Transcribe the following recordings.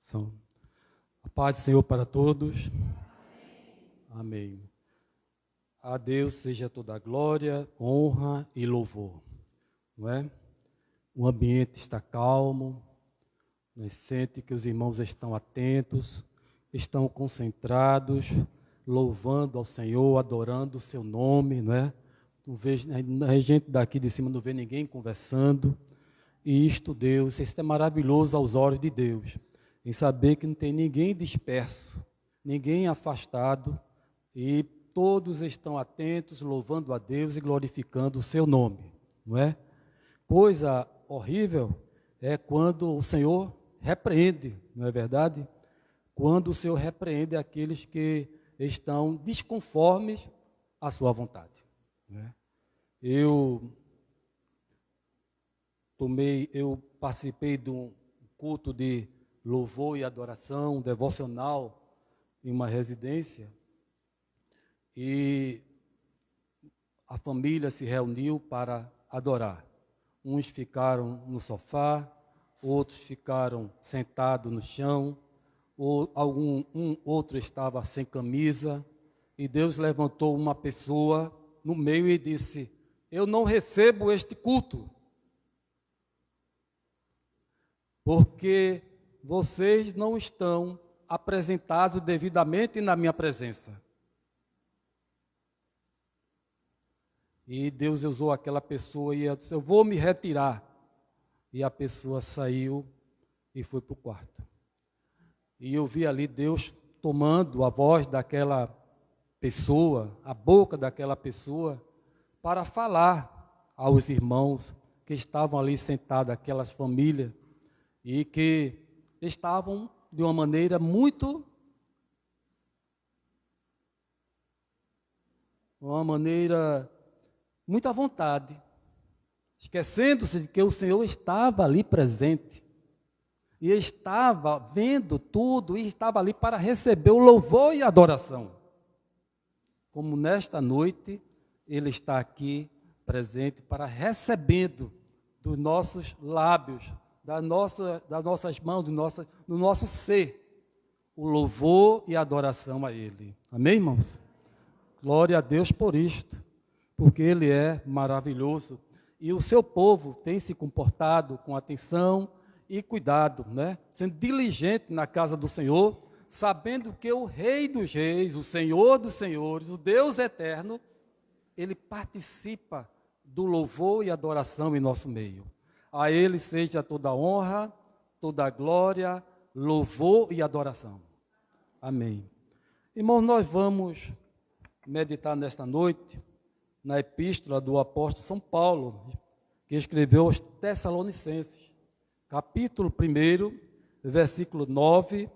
São. A paz do Senhor para todos. Amém. A Deus seja toda a glória, honra e louvor. Não é? O ambiente está calmo, né? Sente que os irmãos estão atentos, estão concentrados, louvando ao Senhor, adorando o seu nome, não é? Não vejo, a gente daqui de cima não vê ninguém conversando. E isto, Deus, isso é maravilhoso aos olhos de Deus, em saber que não tem ninguém disperso, ninguém afastado, e todos estão atentos, louvando a Deus e glorificando o seu nome, não é? Coisa horrível é quando o Senhor repreende, não é verdade? Quando o Senhor repreende aqueles que estão desconformes à sua vontade, não é? Eu participei de um culto de louvor e adoração devocional em uma residência e a família se reuniu para adorar. Uns ficaram no sofá, outros ficaram sentados no chão, outro estava sem camisa, e Deus levantou uma pessoa no meio e disse: eu não recebo este culto, porque vocês não estão apresentados devidamente na minha presença. E Deus usou aquela pessoa e disse: eu vou me retirar. E a pessoa saiu e foi para o quarto. E eu vi ali Deus tomando a voz daquela pessoa, a boca daquela pessoa, para falar aos irmãos que estavam ali sentados, aquelas famílias, e que estavam de uma maneira muito à vontade, esquecendo-se de que o Senhor estava ali presente, e estava vendo tudo, e estava ali para receber o louvor e a adoração. Como nesta noite, Ele está aqui presente para recebendo dos nossos lábios, das nossas mãos, do nosso ser, o louvor e a adoração a Ele. Amém, irmãos? Glória a Deus por isto, porque Ele é maravilhoso. E o seu povo tem se comportado com atenção e cuidado, né? Sendo diligente na casa do Senhor, sabendo que o Rei dos Reis, o Senhor dos Senhores, o Deus eterno, Ele participa do louvor e adoração em nosso meio. A Ele seja toda a honra, toda a glória, louvor e adoração. Amém. Irmãos, nós vamos meditar nesta noite na epístola do apóstolo São Paulo, que escreveu aos Tessalonicenses, capítulo 1, versículo 9,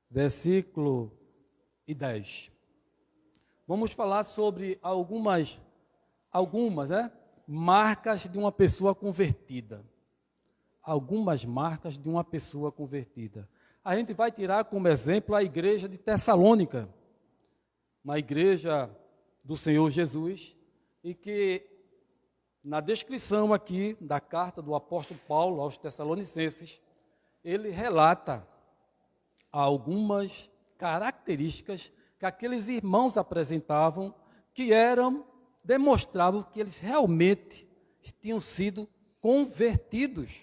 versículo 10. Vamos falar sobre algumas marcas de uma pessoa convertida. Algumas marcas de uma pessoa convertida. A gente vai tirar como exemplo a igreja de Tessalônica, uma igreja do Senhor Jesus, e que na descrição aqui da carta do apóstolo Paulo aos Tessalonicenses, ele relata algumas características que aqueles irmãos apresentavam, que demonstravam que eles realmente tinham sido convertidos.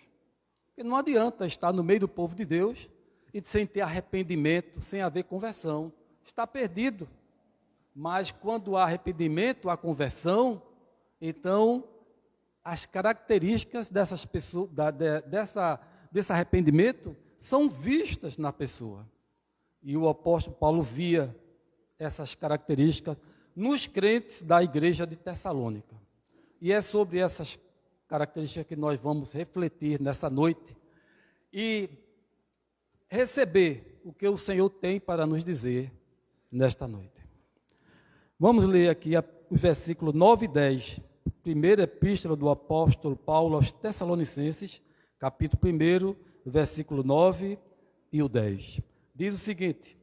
Porque não adianta estar no meio do povo de Deus e sem ter arrependimento, sem haver conversão. Está perdido. Mas quando há arrependimento, há conversão, então as características dessas pessoas, desse arrependimento são vistas na pessoa. E o apóstolo Paulo via essas características nos crentes da igreja de Tessalônica. E é sobre essas características que nós vamos refletir nessa noite e receber o que o Senhor tem para nos dizer nesta noite. Vamos ler aqui os versículos 9 e 10, primeira epístola do apóstolo Paulo aos Tessalonicenses, capítulo 1, versículo 9 e o 10. Diz o seguinte: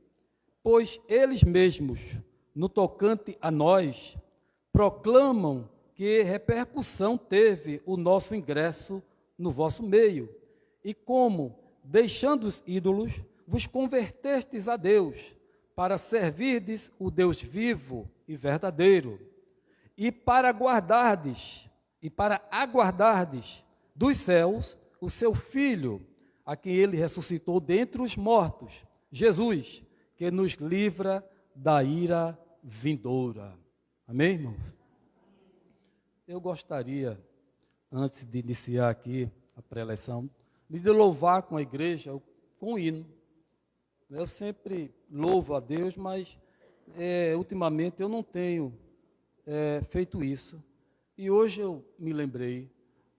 pois eles mesmos, no tocante a nós, proclamam que repercussão teve o nosso ingresso no vosso meio, e como, deixando os ídolos, vos convertestes a Deus, para servirdes o Deus vivo e verdadeiro, e para aguardardes dos céus o seu Filho, a quem ele ressuscitou dentre os mortos, Jesus, que nos livra da ira vindoura. Amém, irmãos? Eu gostaria, antes de iniciar aqui a preleção, de louvar com a igreja, com o hino. Eu sempre louvo a Deus, mas ultimamente eu não tenho feito isso. E hoje eu me lembrei,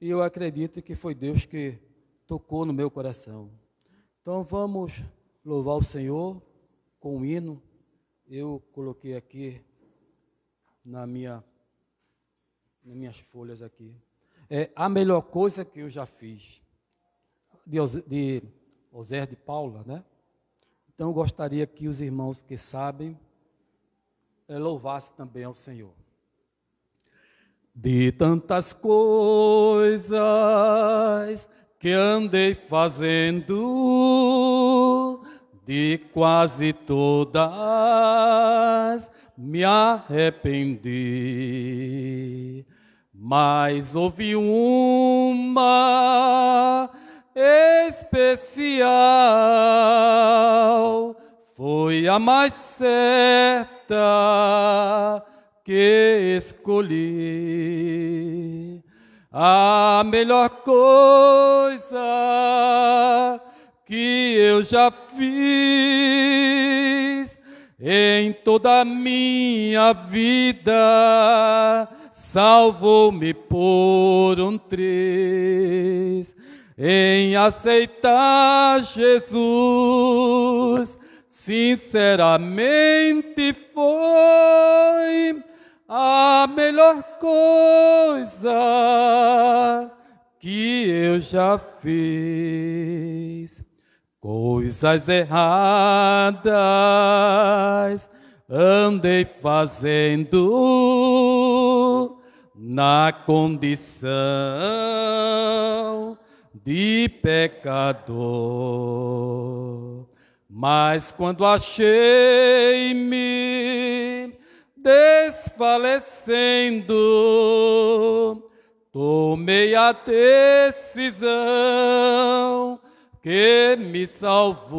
e eu acredito que foi Deus que tocou no meu coração. Então vamos louvar o Senhor com o hino. Eu coloquei aqui nas minhas folhas aqui. É a melhor coisa que eu já fiz. De Oséias de Paula, né? Então eu gostaria que os irmãos que sabem louvassem também ao Senhor. De tantas coisas que andei fazendo, de quase todas me arrependi, mas houve uma especial, foi a mais certa que escolhi. A melhor coisa que eu já fiz em toda a minha vida, salvou-me por um triz. Em aceitar Jesus, sinceramente foi a melhor coisa que eu já fiz. Coisas erradas andei fazendo na condição de pecador, mas quando achei-me desfalecendo, tomei a decisão que me salvou.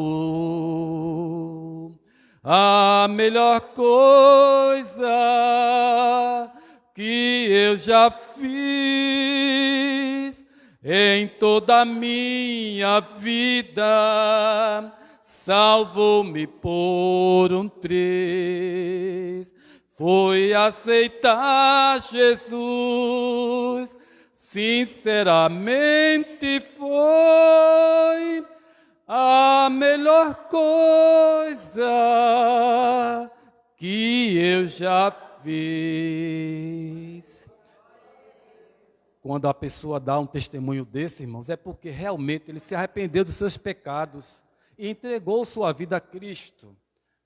A melhor coisa que eu já fiz em toda a minha vida, salvou-me por um triz. Foi aceitar Jesus, sinceramente foi a melhor coisa que eu já fiz. Quando a pessoa dá um testemunho desse, irmãos, é porque realmente ele se arrependeu dos seus pecados e entregou sua vida a Cristo.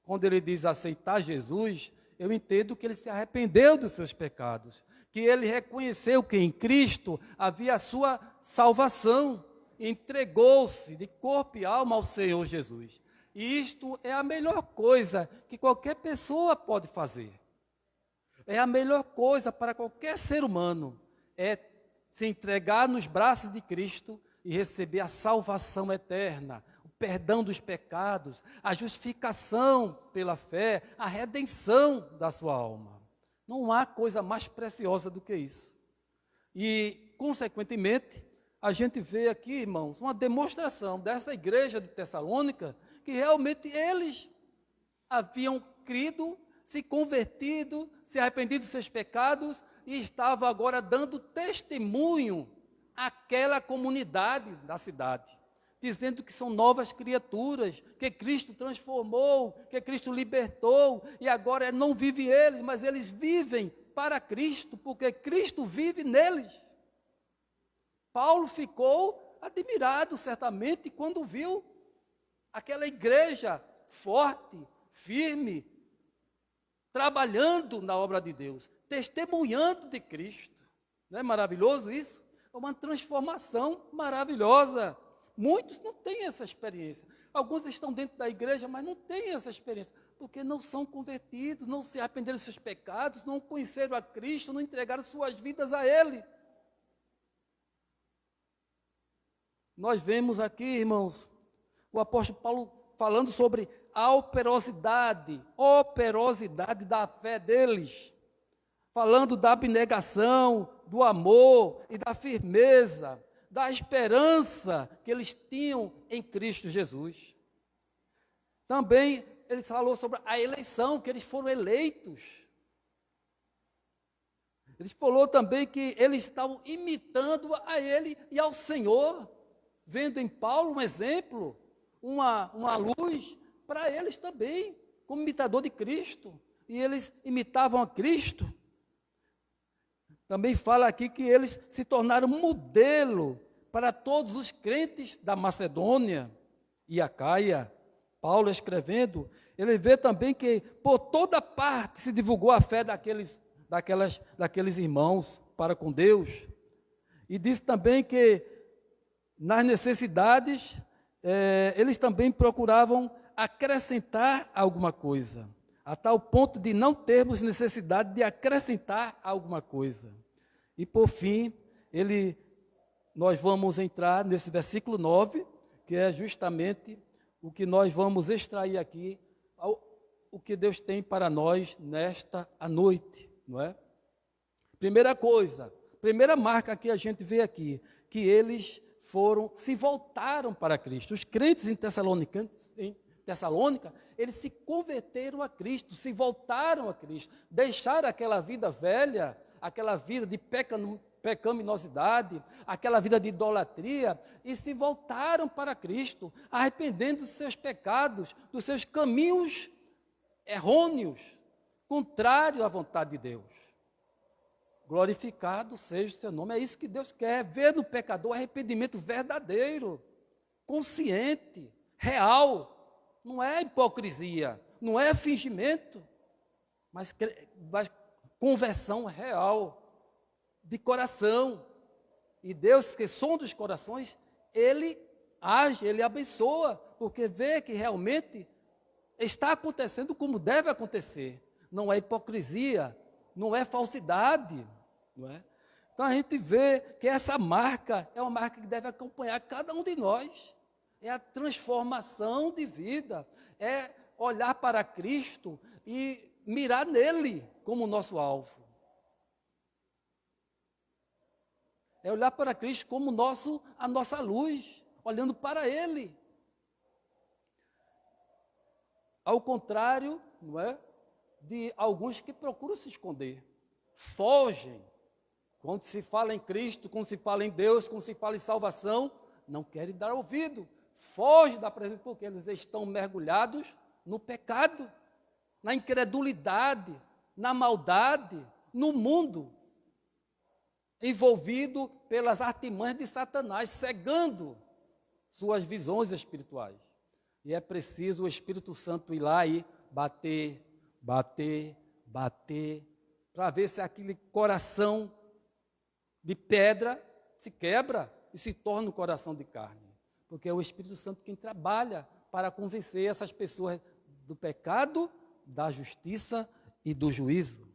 Quando ele diz aceitar Jesus, eu entendo que ele se arrependeu dos seus pecados, que ele reconheceu que em Cristo havia a sua salvação, entregou-se de corpo e alma ao Senhor Jesus. E isto é a melhor coisa que qualquer pessoa pode fazer. É a melhor coisa para qualquer ser humano, é se entregar nos braços de Cristo e receber a salvação eterna, o perdão dos pecados, a justificação pela fé, a redenção da sua alma. Não há coisa mais preciosa do que isso. E, consequentemente, a gente vê aqui, irmãos, uma demonstração dessa igreja de Tessalônica, que realmente eles haviam crido, se convertido, se arrependido dos seus pecados e estavam agora dando testemunho àquela comunidade da cidade, dizendo que são novas criaturas, que Cristo transformou, que Cristo libertou, e agora não vive eles, mas eles vivem para Cristo, porque Cristo vive neles. Paulo ficou admirado, certamente, quando viu aquela igreja forte, firme, trabalhando na obra de Deus, testemunhando de Cristo. Não é maravilhoso isso? É uma transformação maravilhosa. Muitos não têm essa experiência. Alguns estão dentro da igreja, mas não têm essa experiência, porque não são convertidos, não se arrependeram dos seus pecados, não conheceram a Cristo, não entregaram suas vidas a Ele. Nós vemos aqui, irmãos, o apóstolo Paulo falando sobre a operosidade da fé deles, falando da abnegação, do amor e da firmeza, da esperança que eles tinham em Cristo Jesus. Também ele falou sobre a eleição, que eles foram eleitos. Ele falou também que eles estavam imitando a ele e ao Senhor, vendo em Paulo um exemplo, uma luz para eles também, como imitador de Cristo. E eles imitavam a Cristo. Também fala aqui que eles se tornaram modelo para todos os crentes da Macedônia e Acaia. Paulo escrevendo, ele vê também que por toda parte se divulgou a fé daqueles irmãos para com Deus. E diz também que nas necessidades, eles também procuravam acrescentar alguma coisa, a tal ponto de não termos necessidade de acrescentar alguma coisa. E por fim, nós vamos entrar nesse versículo 9, que é justamente o que nós vamos extrair aqui, o que Deus tem para nós nesta noite, não é? Primeira coisa, primeira marca que a gente vê aqui, que eles se voltaram para Cristo. Os crentes em Tessalônica, eles se converteram a Cristo, se voltaram a Cristo, deixaram aquela vida velha, aquela vida de pecaminosidade, aquela vida de idolatria, e se voltaram para Cristo, arrependendo dos seus pecados, dos seus caminhos errôneos, contrários à vontade de Deus. Glorificado seja o seu nome. É isso que Deus quer, ver no pecador arrependimento verdadeiro, consciente, real. Não é hipocrisia, não é fingimento, mas conversão real, de coração. E Deus, que sonda os corações, Ele age, Ele abençoa, porque vê que realmente está acontecendo como deve acontecer. Não é hipocrisia, não é falsidade, não é? Então a gente vê que essa marca é uma marca que deve acompanhar cada um de nós. É a transformação de vida, é olhar para Cristo e mirar nele como nosso alvo. É olhar para Cristo como a nossa luz, olhando para Ele. Ao contrário, não é, de alguns que procuram se esconder, fogem. Quando se fala em Cristo, quando se fala em Deus, quando se fala em salvação, não querem dar ouvido. Fogem da presença porque eles estão mergulhados no pecado, na incredulidade, na maldade, no mundo, envolvido pelas artimanhas de Satanás, cegando suas visões espirituais. E é preciso o Espírito Santo ir lá e bater, para ver se aquele coração de pedra se quebra e se torna um coração de carne. Porque é o Espírito Santo quem trabalha para convencer essas pessoas do pecado, da justiça e do juízo.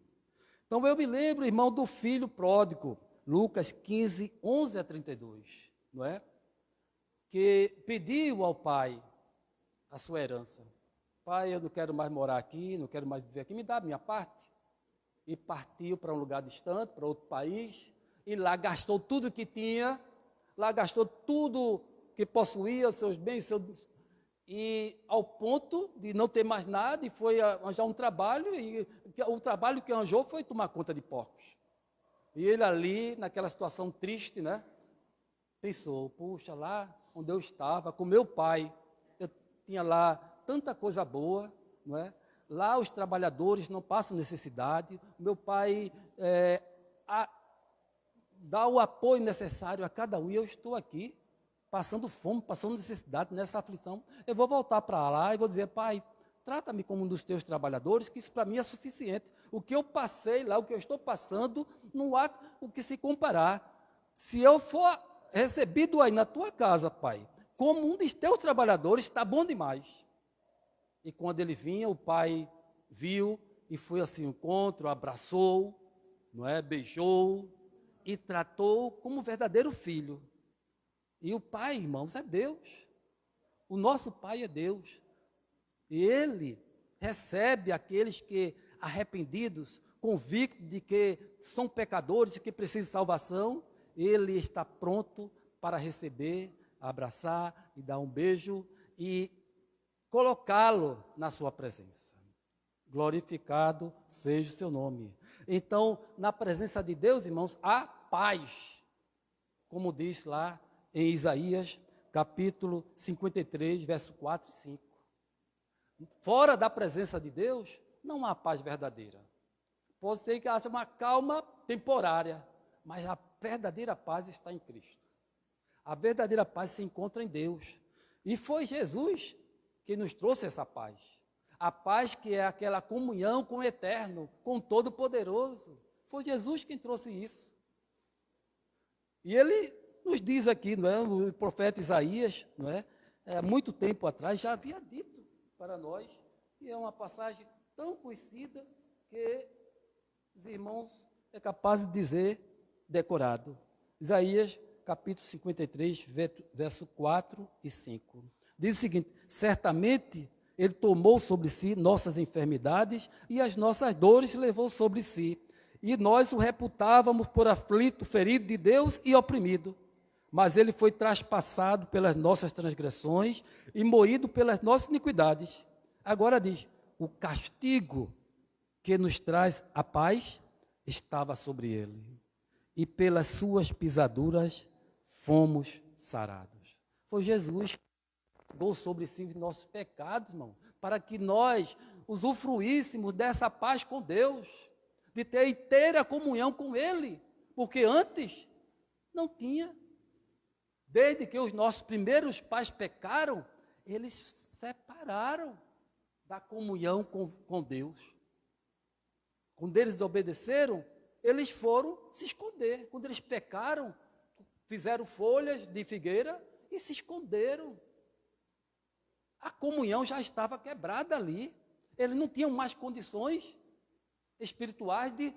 Então eu me lembro, irmão, do filho pródigo, Lucas 15, 11 a 32, não é? Que pediu ao pai a sua herança. Pai, eu não quero mais morar aqui, não quero mais viver aqui, me dá a minha parte. E partiu para um lugar distante, para outro país, e lá gastou tudo que tinha, lá gastou tudo que possuía, os seus bens, e ao ponto de não ter mais nada, e foi arranjar um trabalho, e o trabalho que arranjou foi tomar conta de porcos. E ele ali, naquela situação triste, né, pensou, puxa, lá onde eu estava, com meu pai, eu tinha lá tanta coisa boa, não é? Lá os trabalhadores não passam necessidade, meu pai dá o apoio necessário a cada um, e eu estou aqui, passando fome, passando necessidade, nessa aflição. Eu vou voltar para lá e vou dizer, pai, trata-me como um dos teus trabalhadores, que isso para mim é suficiente. O que eu passei lá, o que eu estou passando, não há o que se comparar. Se eu for recebido aí na tua casa, pai, como um dos teus trabalhadores, está bom demais. E quando ele vinha, o pai viu e foi assim ao encontro, abraçou, não é? Beijou e tratou como um verdadeiro filho. E o pai, irmãos, é Deus. O nosso pai é Deus. E ele recebe aqueles que, arrependidos, convictos de que são pecadores e que precisam de salvação, ele está pronto para receber, abraçar e dar um beijo e colocá-lo na sua presença. Glorificado seja o seu nome. Então, na presença de Deus, irmãos, há paz, como diz lá em Isaías, capítulo 53, verso 4 e 5. Fora da presença de Deus, não há paz verdadeira. Pode ser que haja uma calma temporária, mas a verdadeira paz está em Cristo. A verdadeira paz se encontra em Deus. E foi Jesus que nos trouxe essa paz. A paz que é aquela comunhão com o Eterno, com o Todo-Poderoso. Foi Jesus quem trouxe isso. E ele nos diz aqui, não é? O profeta Isaías, não é? Muito tempo atrás, já havia dito para nós, e é uma passagem tão conhecida que os irmãos é capaz de dizer decorado. Isaías, capítulo 53, verso 4 e 5. Diz o seguinte: certamente ele tomou sobre si nossas enfermidades e as nossas dores levou sobre si. E nós o reputávamos por aflito, ferido de Deus e oprimido. Mas ele foi traspassado pelas nossas transgressões e moído pelas nossas iniquidades. Agora diz, o castigo que nos traz a paz estava sobre ele. E pelas suas pisaduras fomos sarados. Foi Jesus que pegou sobre si os nossos pecados, irmão, para que nós usufruíssemos dessa paz com Deus, de ter inteira comunhão com Ele, porque antes não tinha. Desde que os nossos primeiros pais pecaram, eles se separaram da comunhão com Deus. Quando eles desobedeceram, eles foram se esconder. Quando eles pecaram, fizeram folhas de figueira e se esconderam. A comunhão já estava quebrada ali. Eles não tinham mais condições espirituais de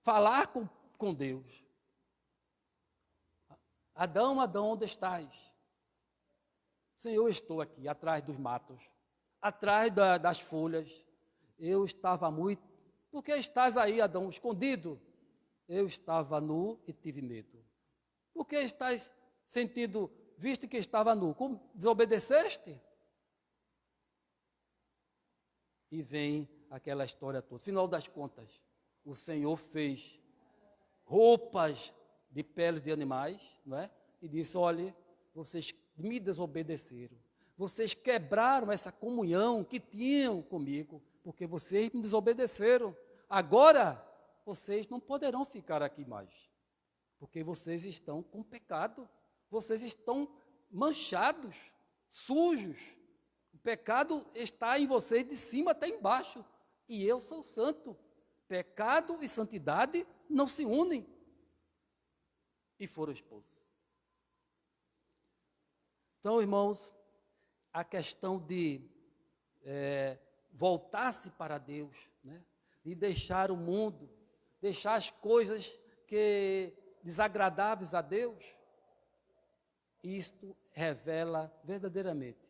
falar com Deus. Adão, Adão, onde estás? Senhor, eu estou aqui, atrás dos matos, atrás das folhas. Eu estava muito. Por que estás aí, Adão, escondido? Eu estava nu e tive medo. Por que estás sentindo, visto que estava nu? Como desobedeceste? E vem aquela história toda. Final das contas, o Senhor fez roupas de peles de animais, não é? E disse, olha, vocês me desobedeceram. Vocês quebraram essa comunhão que tinham comigo, porque vocês me desobedeceram. Agora, vocês não poderão ficar aqui mais, porque vocês estão com pecado. Vocês estão manchados, sujos. O pecado está em vocês de cima até embaixo. E eu sou santo. Pecado e santidade não se unem. E foram expulsos. Então, irmãos, a questão de voltar-se para Deus, né? De deixar o mundo, deixar as coisas desagradáveis a Deus, isto revela verdadeiramente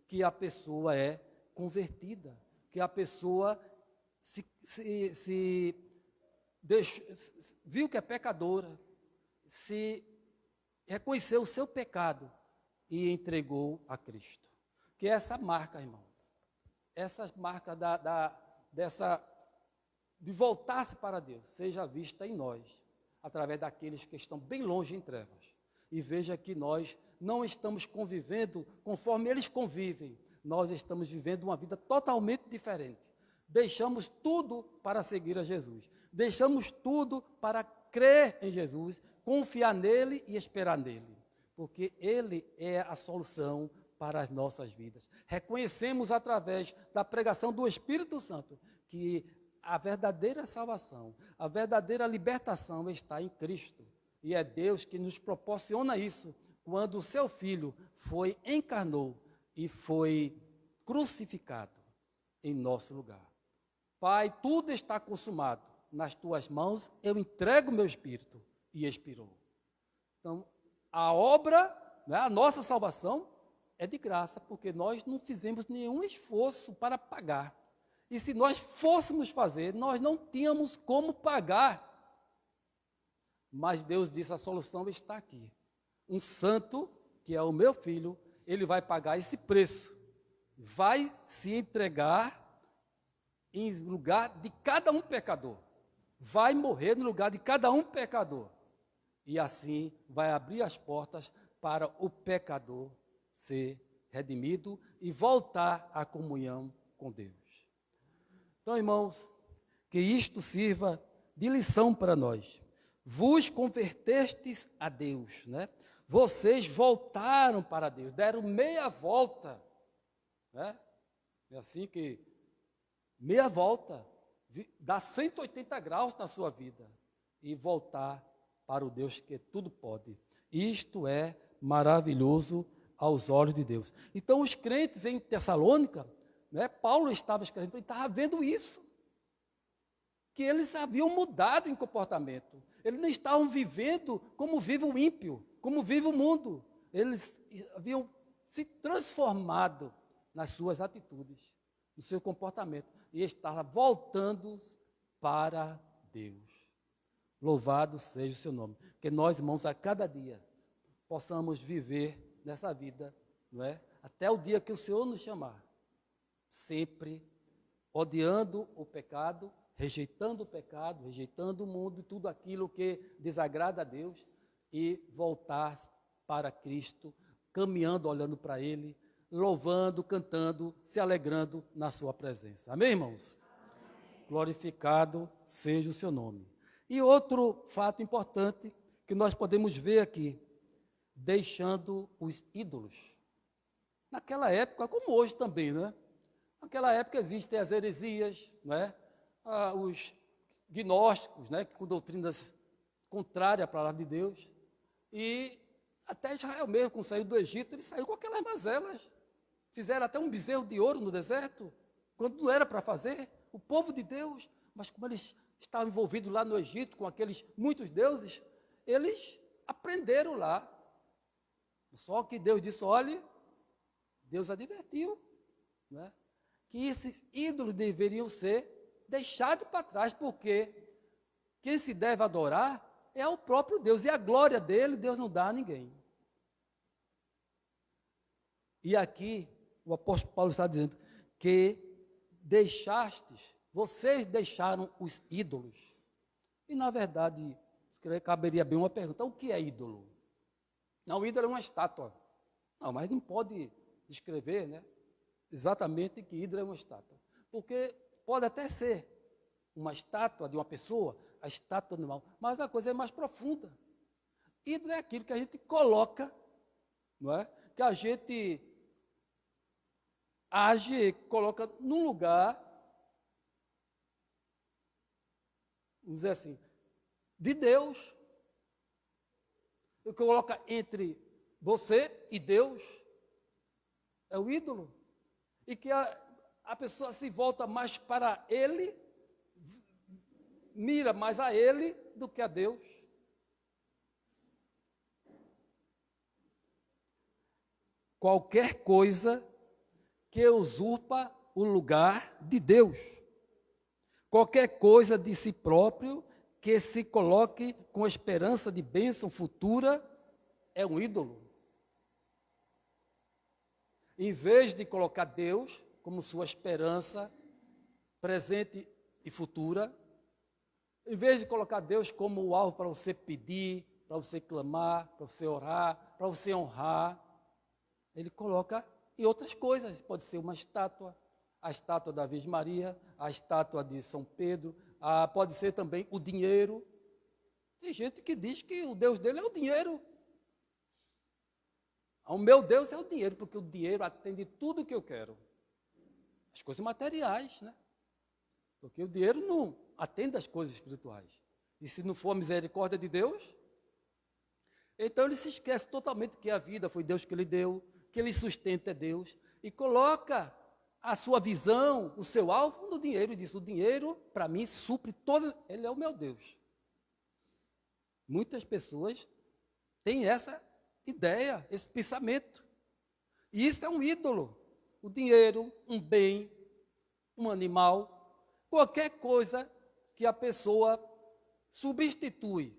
que a pessoa é convertida, que a pessoa viu que é pecadora, se reconheceu o seu pecado e entregou a Cristo. Que essa marca, irmãos, essa marca de voltar-se para Deus, seja vista em nós, através daqueles que estão bem longe em trevas. E veja que nós não estamos convivendo conforme eles convivem, nós estamos vivendo uma vida totalmente diferente. Deixamos tudo para seguir a Jesus, deixamos tudo para crer em Jesus, confiar nele e esperar nele, porque ele é a solução para as nossas vidas. Reconhecemos através da pregação do Espírito Santo que a verdadeira salvação, a verdadeira libertação está em Cristo. E é Deus que nos proporciona isso quando o seu filho encarnou e foi crucificado em nosso lugar. Pai, tudo está consumado. Nas tuas mãos eu entrego o meu espírito. E expirou. Então, a obra, né, a nossa salvação é de graça, porque nós não fizemos nenhum esforço para pagar. E se nós fôssemos fazer, nós não tínhamos como pagar. Mas Deus disse, a solução está aqui. Um santo, que é o meu filho, ele vai pagar esse preço. Vai se entregar em lugar de cada um pecador. Vai morrer no lugar de cada um pecador. E assim vai abrir as portas para o pecador ser redimido e voltar à comunhão com Deus. Então, irmãos, que isto sirva de lição para nós. Vos convertestes a Deus, né? Vocês voltaram para Deus, deram meia volta, né? É assim que meia volta dá 180 graus na sua vida e voltar para o Deus que tudo pode. Isto é maravilhoso aos olhos de Deus. Então, os crentes em Tessalônica, né, Paulo estava escrevendo, ele estava vendo isso, que eles haviam mudado em comportamento. Eles não estavam vivendo como vive o ímpio, como vive o mundo. Eles haviam se transformado nas suas atitudes, no seu comportamento, e estavam voltando para Deus. Louvado seja o seu nome. Que nós, irmãos, a cada dia possamos viver nessa vida, não é? Até o dia que o Senhor nos chamar. Sempre odiando o pecado, rejeitando o mundo e tudo aquilo que desagrada a Deus e voltar para Cristo, caminhando, olhando para Ele, louvando, cantando, se alegrando na sua presença. Amém, irmãos? Amém. Glorificado seja o seu nome. E outro fato importante que nós podemos ver aqui, deixando os ídolos. Naquela época, como hoje também, né? Naquela época existem as heresias, né? Os gnósticos, né? Com doutrinas contrárias à palavra de Deus. E até Israel mesmo, quando saiu do Egito, ele saiu com aquelas mazelas. Fizeram até um bezerro de ouro no deserto, quando não era para fazer. O povo de Deus, mas como eles estavam envolvidos lá no Egito com aqueles muitos deuses, eles aprenderam lá. Só que Deus disse, olhe, Deus advertiu, né, que esses ídolos deveriam ser deixados para trás, porque quem se deve adorar é o próprio Deus, e a glória dele Deus não dá a ninguém. E aqui o apóstolo Paulo está dizendo que vocês deixaram os ídolos. E na verdade, caberia bem uma pergunta, o que é ídolo? Não, o ídolo é uma estátua. Não, mas não pode descrever, né, exatamente que ídolo é uma estátua. Porque pode até ser uma estátua de uma pessoa, a estátua do animal, mas a coisa é mais profunda. Ídolo é aquilo que a gente coloca, não é? Que a gente age, coloca num lugar, vamos dizer assim, de Deus. O que coloca entre você e Deus é o ídolo. E que a pessoa se volta mais para ele, mira mais a ele do que a Deus. Qualquer coisa que usurpa o lugar de Deus. Qualquer coisa de si próprio que se coloque com esperança de bênção futura é um ídolo. Em vez de colocar Deus como sua esperança presente e futura, em vez de colocar Deus como o alvo para você pedir, para você clamar, para você orar, para você honrar, ele coloca em outras coisas. Pode ser uma estátua, a estátua da Virgem Maria, a estátua de São Pedro, pode ser também o dinheiro. Tem gente que diz que o Deus dele é o dinheiro. O meu Deus é o dinheiro, porque o dinheiro atende tudo o que eu quero. As coisas materiais, né? Porque o dinheiro não atende às coisas espirituais. E se não for a misericórdia de Deus, Então ele se esquece totalmente que a vida foi Deus que lhe deu, que ele sustenta é Deus, e coloca a sua visão, o seu alvo no dinheiro, e diz: o dinheiro, para mim, supre todo, ele é o meu Deus. Muitas pessoas têm essa ideia, esse pensamento. E isso é um ídolo. O dinheiro, um bem, um animal, qualquer coisa que a pessoa substitui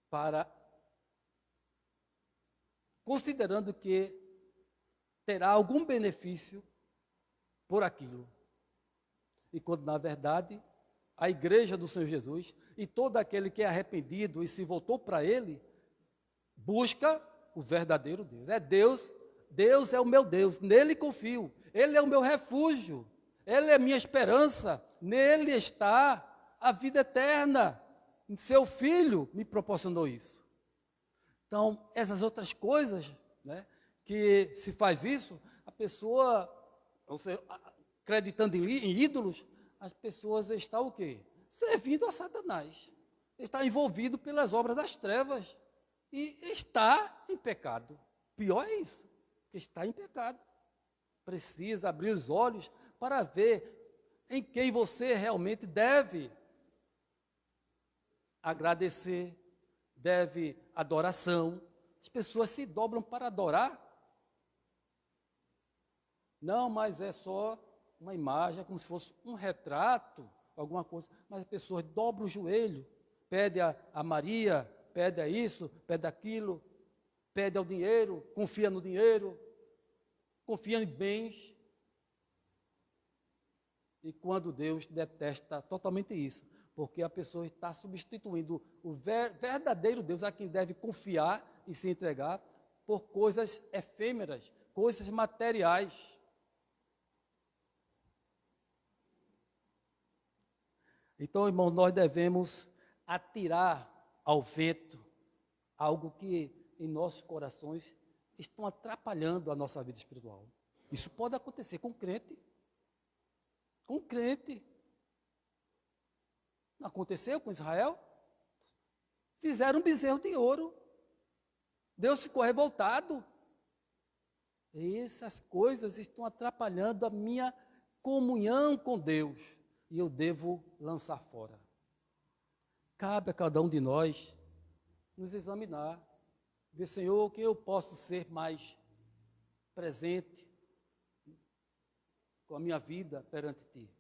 para, considerando que terá algum benefício por aquilo. E quando, na verdade, a igreja do Senhor Jesus e todo aquele que é arrependido e se voltou para Ele, busca o verdadeiro Deus. É Deus, Deus é o meu Deus, nele confio, Ele é o meu refúgio, Ele é minha esperança, nele está a vida eterna. Seu Filho me proporcionou isso. Então, essas outras coisas, né, que se faz isso, a pessoa, ou seja, acreditando em ídolos, as pessoas estão o quê? Servindo a Satanás. Está envolvido pelas obras das trevas e está em pecado. Pior é isso, que está em pecado. Precisa abrir os olhos para ver em quem você realmente deve agradecer, deve adoração. As pessoas se dobram para adorar. Não, mas é só uma imagem, é como se fosse um retrato, alguma coisa. Mas as pessoas dobram o joelho, pedem a Maria, pedem a isso, pedem aquilo, pedem ao dinheiro, confia no dinheiro, confia em bens. E quando Deus detesta totalmente isso, porque a pessoa está substituindo o verdadeiro Deus a quem deve confiar e se entregar por coisas efêmeras, coisas materiais. Então, irmãos, nós devemos atirar ao vento algo que em nossos corações estão atrapalhando a nossa vida espiritual. Isso pode acontecer com crente. Com crente. Não aconteceu com Israel? Fizeram um bezerro de ouro. Deus ficou revoltado. E essas coisas estão atrapalhando a minha comunhão com Deus. E eu devo lançar fora. Cabe a cada um de nós nos examinar. Ver, Senhor, o que eu posso ser mais presente com a minha vida perante Ti.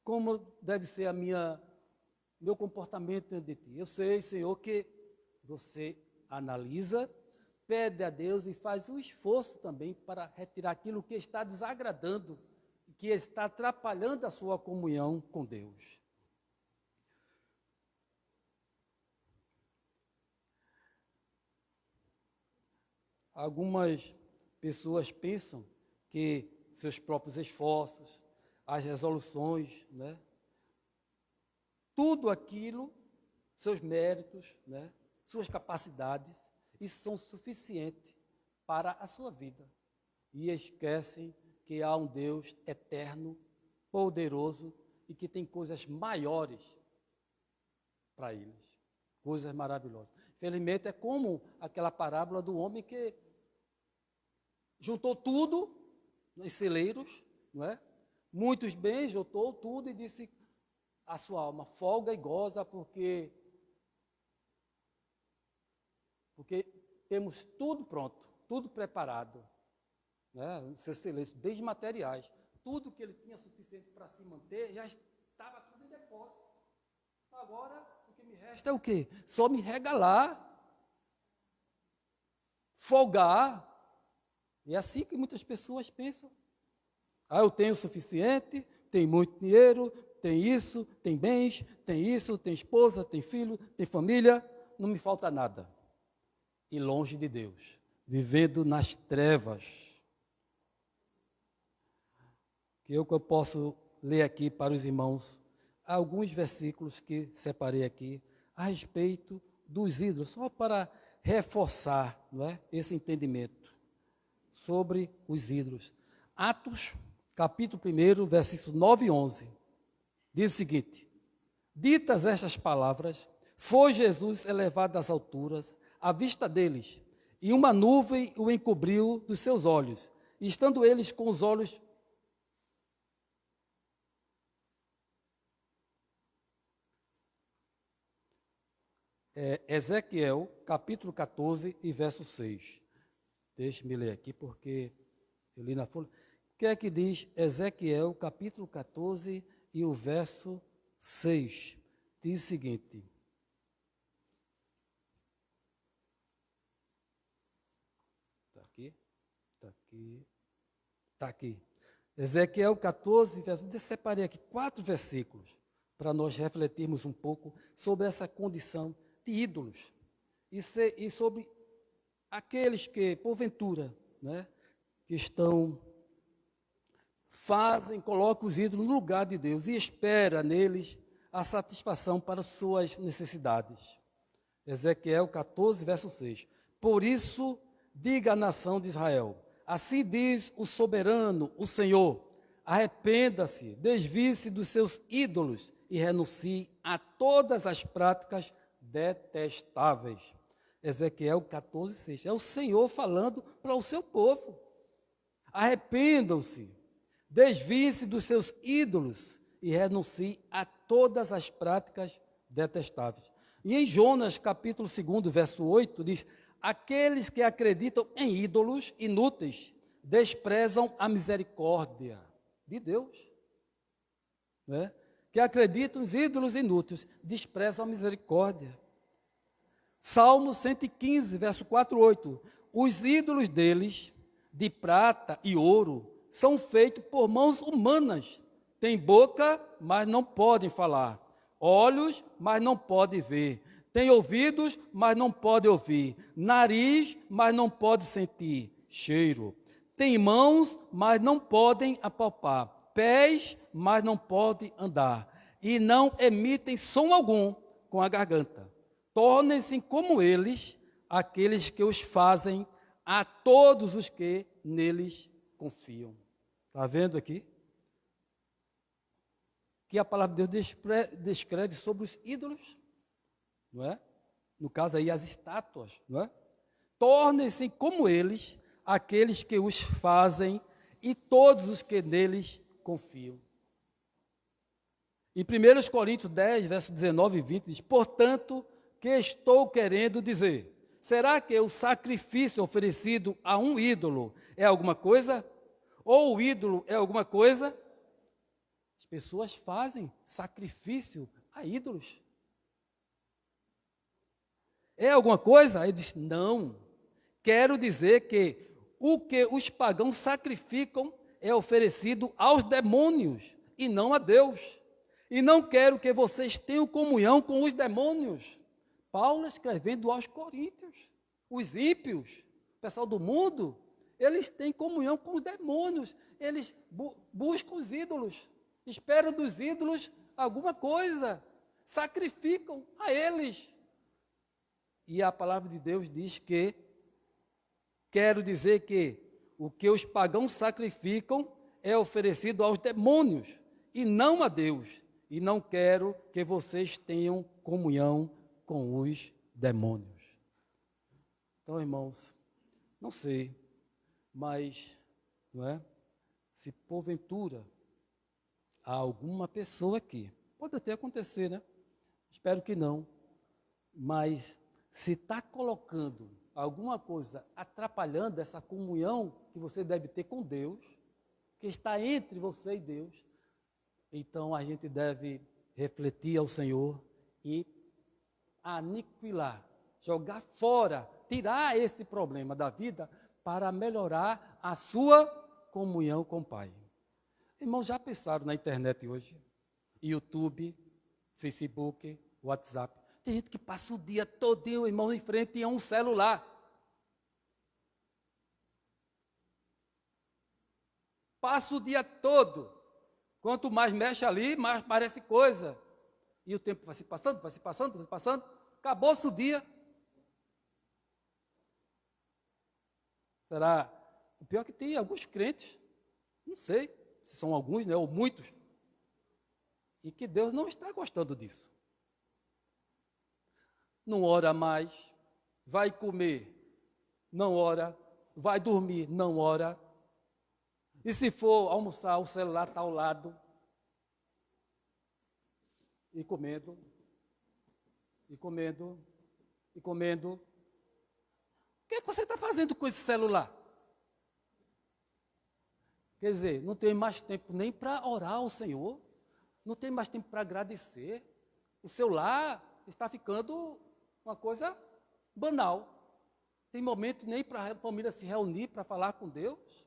Como deve ser meu comportamento diante de Ti. Eu sei, Senhor, que você analisa, pede a Deus e faz um esforço também para retirar aquilo que está desagradando, que está atrapalhando a sua comunhão com Deus. Algumas pessoas pensam que seus próprios esforços, as resoluções, né, tudo aquilo, seus méritos, né, suas capacidades, isso são suficientes para a sua vida. E esquecem que há um Deus eterno, poderoso e que tem coisas maiores para eles, coisas maravilhosas. Infelizmente, é como aquela parábola do homem que juntou tudo nos celeiros, não é? Muitos bens, juntou tudo e disse à sua alma: folga e goza, porque temos tudo pronto, tudo preparado, né? Os seus celeiros, bens materiais, tudo que ele tinha suficiente para se manter, já estava tudo em depósito. Agora, o que me resta é o quê? Só me regalar, folgar. E é assim que muitas pessoas pensam. Ah, eu tenho o suficiente, tenho muito dinheiro, tem isso, tem bens, tem isso, tem esposa, tem filho, tem família, não me falta nada. E longe de Deus, vivendo nas trevas. Que eu posso ler aqui para os irmãos alguns versículos que separei aqui a respeito dos ídolos, só para reforçar, não é, esse entendimento sobre os ídolos. Atos, capítulo 1, versículos 9 e 11, diz o seguinte: ditas estas palavras, foi Jesus elevado às alturas, à vista deles, e uma nuvem o encobriu dos seus olhos. E estando eles com os olhos Ezequiel, capítulo 14 e verso 6. Deixe-me ler aqui, porque eu li na folha. O que é que diz Ezequiel, capítulo 14 e o verso 6? Diz o seguinte. Está aqui? Está aqui. Está aqui. Ezequiel 14, verso. Eu separei aqui 4 versículos para nós refletirmos um pouco sobre essa condição de ídolos e sobre aqueles que, porventura, né, que colocam os ídolos no lugar de Deus e espera neles a satisfação para suas necessidades. Ezequiel 14, verso 6. Por isso, diga à nação de Israel, assim diz o soberano, o Senhor, arrependa-se, desvie-se dos seus ídolos e renuncie a todas as práticas detestáveis. Ezequiel 14, 6. É o Senhor falando para o seu povo. Arrependam-se, desviem-se dos seus ídolos e renunciem a todas as práticas detestáveis. E em Jonas, capítulo 2, verso 8, diz, aqueles que acreditam em ídolos inúteis desprezam a misericórdia de Deus. Né? Que acreditam em ídolos inúteis desprezam a misericórdia. Salmo 115, verso 4, 8. Os ídolos deles, de prata e ouro, são feitos por mãos humanas. Têm boca, mas não podem falar. Olhos, mas não podem ver. Têm ouvidos, mas não podem ouvir. Nariz, mas não podem sentir cheiro. Têm mãos, mas não podem apalpar. Pés, mas não podem andar. E não emitem som algum com a garganta. Tornem-se como eles, aqueles que os fazem, a todos os que neles confiam. Está vendo aqui? Que a palavra de Deus descreve sobre os ídolos, não é? No caso aí, as estátuas, não é? Tornem-se como eles, aqueles que os fazem, e todos os que neles confiam. Em 1 Coríntios 10, verso 19 e 20, diz, portanto, que estou querendo dizer, será que o sacrifício oferecido a um ídolo é alguma coisa? Ou o ídolo é alguma coisa? As pessoas fazem sacrifício a ídolos. É alguma coisa? Ele diz, não. Quero dizer que o que os pagãos sacrificam é oferecido aos demônios e não a Deus. E não quero que vocês tenham comunhão com os demônios. Paulo escrevendo aos coríntios, os ímpios, o pessoal do mundo, eles têm comunhão com os demônios, eles buscam os ídolos, esperam dos ídolos alguma coisa, sacrificam a eles. E a palavra de Deus diz que, quero dizer que o que os pagãos sacrificam é oferecido aos demônios e não a Deus. E não quero que vocês tenham comunhão com os demônios. Então, irmãos, não sei, mas, não é? Se porventura há alguma pessoa aqui, pode até acontecer, né? Espero que não, mas se está colocando alguma coisa atrapalhando essa comunhão que você deve ter com Deus, que está entre você e Deus, então a gente deve refletir ao Senhor e aniquilar, jogar fora, tirar esse problema da vida para melhorar a sua comunhão com o Pai. Irmãos, já pensaram na internet hoje? YouTube, Facebook, WhatsApp. Tem gente que passa o dia todinho, irmão, em frente a um celular. Passa o dia todo. Quanto mais mexe ali, mais parece coisa. E o tempo vai se passando, vai se passando, vai se passando. Acabou-se o dia. Será? O pior é que tem alguns crentes, não sei se são alguns, né, ou muitos, e que Deus não está gostando disso. Não ora mais, vai comer, não ora, vai dormir, não ora. E se for almoçar, o celular está ao lado, e comendo, e comendo, e comendo. O que é que você está fazendo com esse celular? Quer dizer, não tem mais tempo nem para orar ao Senhor, não tem mais tempo para agradecer. O seu lar está ficando uma coisa banal. Tem momento nem para a família se reunir para falar com Deus.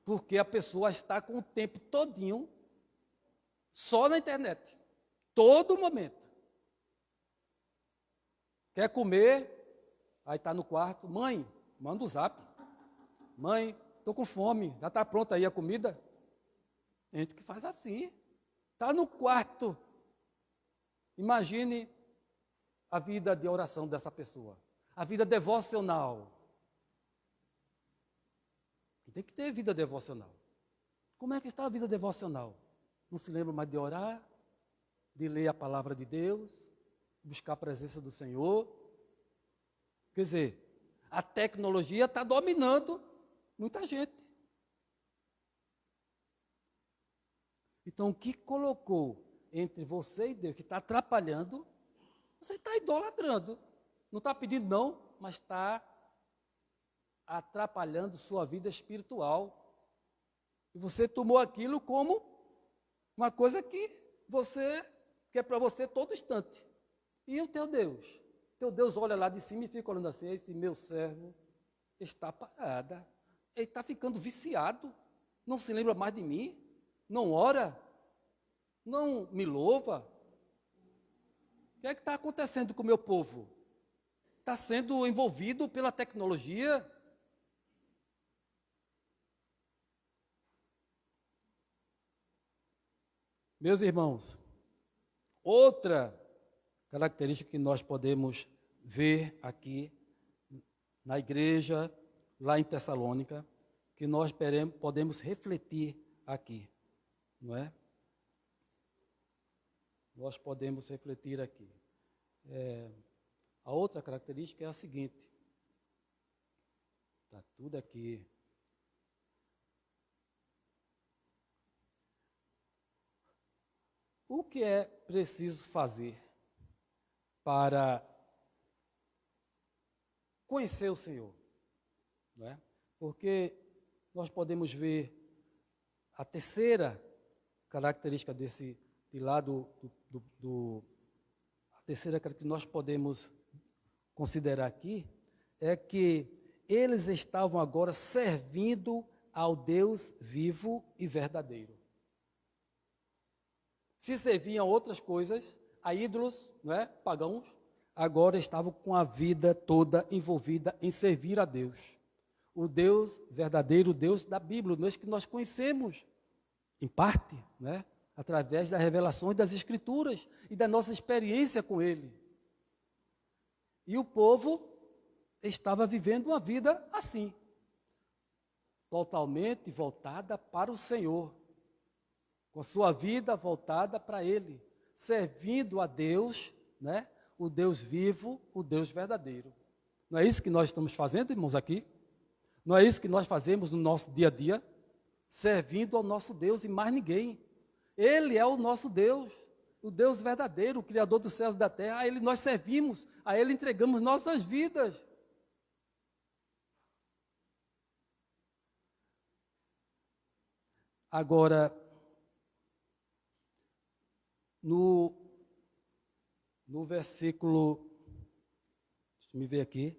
Porque a pessoa está com o tempo todinho só na internet. Todo momento. Quer comer, aí está no quarto. Mãe, manda o zap. Mãe, estou com fome, já está pronta aí a comida? Tem gente que faz assim. Está no quarto. Imagine a vida de oração dessa pessoa. A vida devocional. Tem que ter vida devocional. Como é que está a vida devocional? Não se lembra mais de orar, de ler a palavra de Deus, buscar a presença do Senhor. Quer dizer, a tecnologia está dominando muita gente. Então, o que colocou entre você e Deus, que está atrapalhando, você está idolatrando. Não está pedindo não, mas está atrapalhando sua vida espiritual. E você tomou aquilo como uma coisa que é para você todo instante. E o teu Deus? Teu Deus olha lá de cima e fica olhando assim, esse meu servo está parado. Ele está ficando viciado, não se lembra mais de mim, não ora, não me louva. O que é que está acontecendo com o meu povo? Está sendo envolvido pela tecnologia. Meus irmãos, outra característica que nós podemos ver aqui na igreja, lá em Tessalônica, que nós podemos refletir aqui, não é? Nós podemos refletir aqui. A outra característica é a seguinte. Está tudo aqui. O que é preciso fazer para conhecer o Senhor? Não é? Porque nós podemos ver a terceira característica de lá a terceira característica que nós podemos considerar aqui é que eles estavam agora servindo ao Deus vivo e verdadeiro. Se serviam a outras coisas, a ídolos, não é? Pagãos, agora estavam com a vida toda envolvida em servir a Deus. O Deus verdadeiro, o Deus da Bíblia, o Deus que nós conhecemos, em parte, né? Através das revelações das Escrituras e da nossa experiência com Ele. E o povo estava vivendo uma vida assim, totalmente voltada para o Senhor, com a sua vida voltada para Ele, servindo a Deus, né? O Deus vivo, o Deus verdadeiro. Não é isso que nós estamos fazendo, irmãos, aqui? Não é isso que nós fazemos no nosso dia a dia? Servindo ao nosso Deus e mais ninguém. Ele é o nosso Deus, o Deus verdadeiro, o Criador dos céus e da terra. A Ele nós servimos, a Ele entregamos nossas vidas. Agora, no versículo, deixa eu me ver aqui,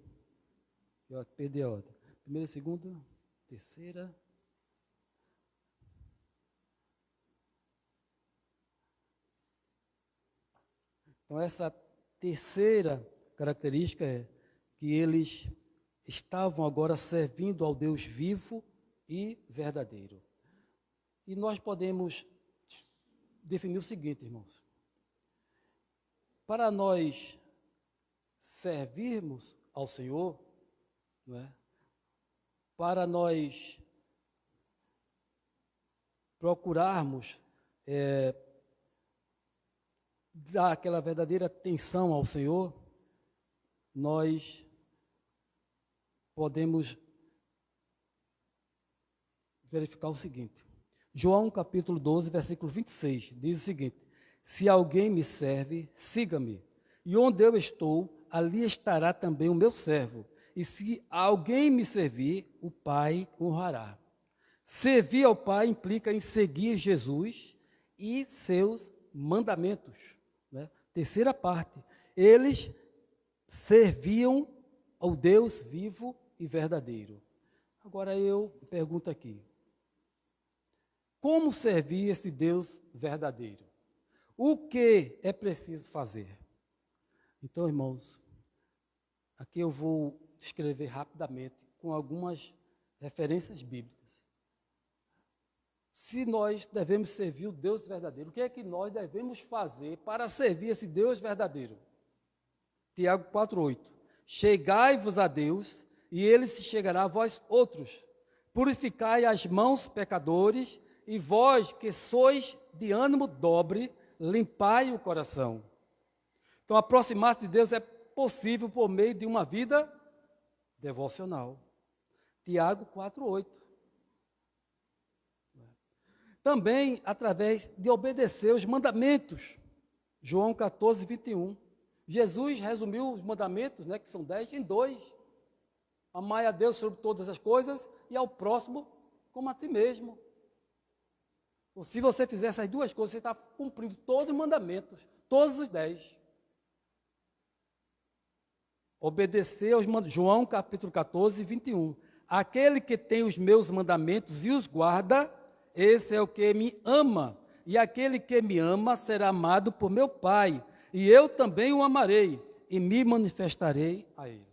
eu perdi a ordem. Primeira, segunda, terceira. Então, essa terceira característica é que eles estavam agora servindo ao Deus vivo e verdadeiro. E nós podemos definir o seguinte, irmãos. Para nós servirmos ao Senhor, não é? Para nós procurarmos dar aquela verdadeira atenção ao Senhor, nós podemos verificar o seguinte. João capítulo 12, versículo 26, diz o seguinte: se alguém me serve, siga-me, e onde eu estou, ali estará também o meu servo, e se alguém me servir, o Pai honrará. Servir ao Pai implica em seguir Jesus e seus mandamentos. Né? Terceira parte, eles serviam ao Deus vivo e verdadeiro. Agora eu pergunto aqui, como servir esse Deus verdadeiro? O que é preciso fazer? Então, irmãos, aqui eu vou escrever rapidamente com algumas referências bíblicas. Se nós devemos servir o Deus verdadeiro, o que é que nós devemos fazer para servir esse Deus verdadeiro? Tiago 4,8. Chegai-vos a Deus, e Ele se chegará a vós outros. Purificai as mãos, pecadores, e vós que sois de ânimo dobre, limpai o coração. Então, aproximar-se de Deus é possível por meio de uma vida devocional. Tiago 4,8. Também através de obedecer os mandamentos. João 14, 21. Jesus resumiu os mandamentos, né, que são 10, em 2. Amai a Deus sobre todas as coisas e ao próximo como a ti mesmo. Então, se você fizer essas duas coisas, você está cumprindo todos os mandamentos, todos os 10. Obedecer aos mandamentos. João capítulo 14, 21. Aquele que tem os meus mandamentos e os guarda, esse é o que me ama, e aquele que me ama será amado por meu Pai, e eu também o amarei, e me manifestarei a ele.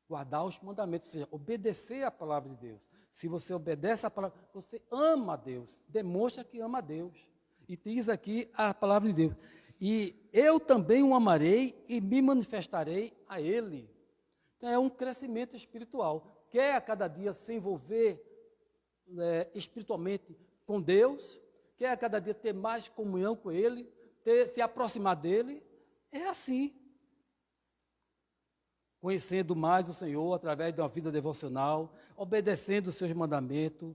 Guardar os mandamentos, ou seja, obedecer a palavra de Deus. Se você obedece a palavra, você ama a Deus, demonstra que ama a Deus. E diz aqui a palavra de Deus, e eu também o amarei, e me manifestarei a ele. Então é um crescimento espiritual. Quer a cada dia se envolver espiritualmente com Deus, quer a cada dia ter mais comunhão com Ele, se aproximar dEle, é assim. Conhecendo mais o Senhor através de uma vida devocional, obedecendo os seus mandamentos,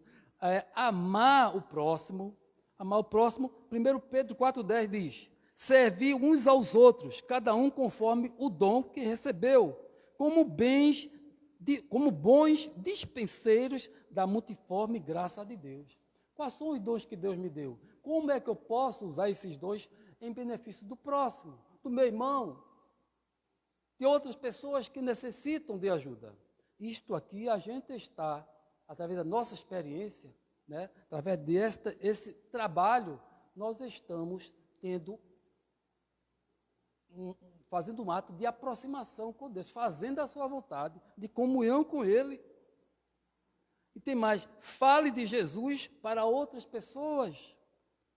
amar o próximo. 1 Pedro 4,10 diz, servir uns aos outros, cada um conforme o dom que recebeu, como bons dispenseiros da multiforme graça de Deus. Quais são os dons que Deus me deu? Como é que eu posso usar esses dons em benefício do próximo, do meu irmão, de outras pessoas que necessitam de ajuda? Isto aqui a gente está, através da nossa experiência, né, através desse trabalho, nós estamos fazendo um ato de aproximação com Deus, fazendo a sua vontade, de comunhão com Ele. E tem mais, fale de Jesus para outras pessoas.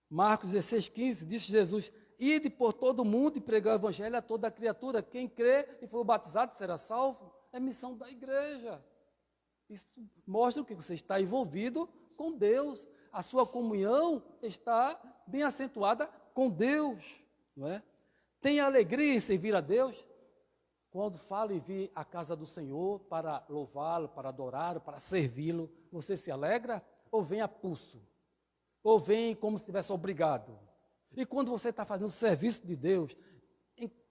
Marcos 16,15, disse Jesus, ide por todo o mundo e pregar o evangelho a toda criatura. Quem crê e for batizado será salvo. É missão da igreja. Isso mostra que você está envolvido com Deus. A sua comunhão está bem acentuada com Deus, não é? Tem alegria em servir a Deus? Quando fala em vir à casa do Senhor para louvá-lo, para adorá-lo, para servi-lo, você se alegra? Ou vem a pulso? Ou vem como se estivesse obrigado? E quando você está fazendo o serviço de Deus,